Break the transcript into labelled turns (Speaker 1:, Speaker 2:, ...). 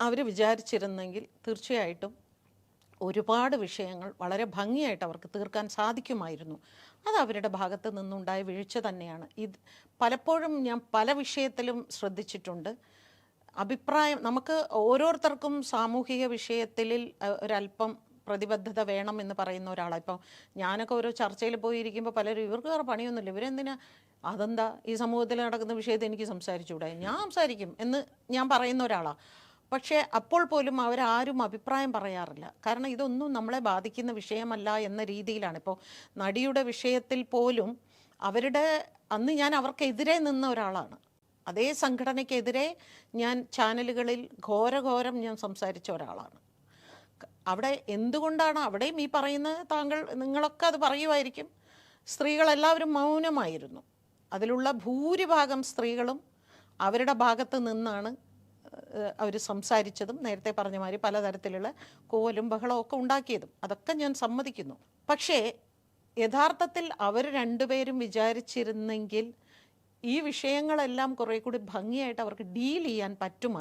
Speaker 1: അവർ വിചാരിച്ചിരുന്നെങ്കിൽ തീർച്ചയായിട്ടും ഒരുപാട് വിഷയങ്ങൾ വളരെ ഭംഗിയായിട്ട് അവർക്ക് തീർക്കാൻ സാധിക്കുമായിരുന്നു. അത് അവരുടെ ഭാഗത്ത് നിന്നുണ്ടായ വീഴ്ച തന്നെയാണ്. ഇത് പലപ്പോഴും ഞാൻ പല വിഷയത്തിലും ശ്രദ്ധിച്ചിട്ടുണ്ട്. അഭിപ്രായം നമുക്ക് ഓരോരുത്തർക്കും സാമൂഹിക വിഷയത്തിൽ ഒരല്പം പ്രതിബദ്ധത വേണം എന്ന് പറയുന്ന ഒരാളാണ്. ഇപ്പോൾ ഞാനൊക്കെ ഓരോ ചർച്ചയിൽ പോയിരിക്കുമ്പോൾ പലരും ഇവർക്ക് വേറെ പണിയൊന്നുമില്ല, ഇവരെന്തിനാ, അതെന്താ ഈ സമൂഹത്തിൽ നടക്കുന്ന വിഷയത്തിൽ എനിക്ക് സംസാരിച്ചുകൂടെ, ഞാൻ സംസാരിക്കും എന്ന് ഞാൻ പറയുന്ന ഒരാളാണ്. പക്ഷേ അപ്പോൾ പോലും അവരാരും അഭിപ്രായം പറയാറില്ല. കാരണം ഇതൊന്നും നമ്മളെ ബാധിക്കുന്ന വിഷയമല്ല എന്ന രീതിയിലാണ്. ഇപ്പോൾ നടിയുടെ വിഷയത്തിൽ പോലും അവരുടെ അന്ന് ഞാൻ അവർക്കെതിരെ നിന്ന ഒരാളാണ്. അതേ സംഘടനയ്ക്കെതിരെ ഞാൻ ചാനലുകളിൽ ഘോരഘോരം ഞാൻ സംസാരിച്ച ഒരാളാണ്. അവിടെ എന്തുകൊണ്ടാണ് അവിടെയും ഈ പറയുന്ന നിങ്ങളൊക്കെ അത് പറയുമായിരിക്കും, സ്ത്രീകളെല്ലാവരും മൗനമായിരുന്നു. അതിലുള്ള ഭൂരിഭാഗം സ്ത്രീകളും അവരുടെ ഭാഗത്ത് നിന്നാണ് അവർ സംസാരിച്ചതും നേരത്തെ പറഞ്ഞ മാതിരി പലതരത്തിലുള്ള കോലും ബഹളവും ഒക്കെ ഉണ്ടാക്കിയതും. അതൊക്കെ ഞാൻ സമ്മതിക്കുന്നു. പക്ഷേ യഥാർത്ഥത്തിൽ അവർ രണ്ടുപേരും വിചാരിച്ചിരുന്നെങ്കിൽ ഈ വിഷയങ്ങളെല്ലാം കുറേ കൂടി ഭംഗിയായിട്ട് അവർക്ക് ഡീൽ ചെയ്യാൻ പറ്റുമായിരുന്നു.